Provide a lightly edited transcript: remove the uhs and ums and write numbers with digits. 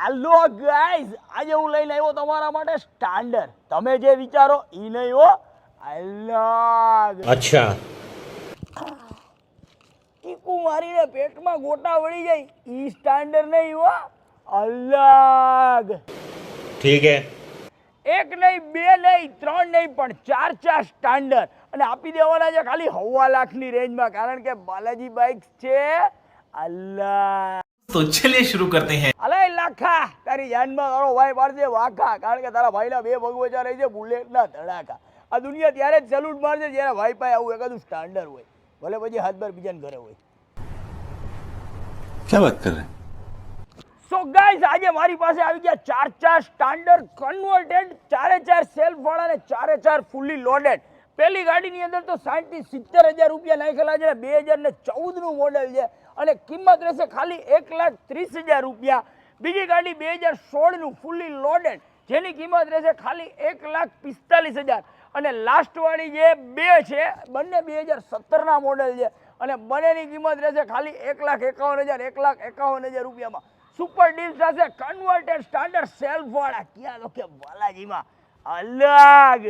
Hello guys, આજે હું લઈને આવ્યો તમારા માટે સ્ટાન્ડર્ડ. તમે જે વિચારો ઈ નહીં હો, અલગ. अच्छा ચીકુ મારીને પેટમાં ગોટા વળી જાય ઈ સ્ટાન્ડર્ડ નહીં હો, અલગ. ठीक है એક નહીં, બે નહીં, ત્રણ નહીં, પણ ચાર ચાર સ્ટાન્ડર્ડ અને આપી દેવાના છે ખાલી 1.5 લાખની રેન્જમાં, કારણ કે બાલાજી બાઇક્સ છે અલગ. तो चलिए शुरू करते हैं। અલે લાખા, તારી જાનમાં તારો ભાઈ પાડશે વાખા, કારણ કે તારા ભાઈના 2 ભગવચા રહી છે બુલેટના ધડાકા. આ દુનિયા ત્યારે જ સેલ્યુટ મારશે જ્યારે ભાઈ પાસે આવું એકાદું સ્ટાન્ડર્ડ હોય, ભલે પછી હાથ બાર બીજાને ઘરે હોય. क्या बात कर रहे हैं? સો ગાઈઝ, આજે મારી પાસે આવી ગયા ચાર ચાર સ્ટાન્ડર્ડ કન્વર્ટેડ, ચારે ચાર સેલ્ફ વાળા ને ચારે ચાર ફૂલી લોડેડ. પહેલી ગાડીની અંદર તો 60 થી 70 હજાર રૂપિયા નાખેલા છે. 2014 નું મોડેલ છે અને કિંમત રહેશે ખાલી 1,30,000 રૂપિયા. બીજી ગાડી 2016 નું ફૂલી લોડેડ, જેની કિંમત રહેશે ખાલી 1,45,000. અને લાસ્ટ વાળી જે બે છે, બંને 2017 ના મોડેલ છે અને બંનેની કિંમત રહેશે ખાલી 1,51,000 1,51,000 રૂપિયામાં. સુપર ડીલ સાથે કન્વર્ટેડ સ્ટાન્ડર્ડ સેલ્ફ વાળા ક્યાં તો કે બાલાજીમાં અલગ.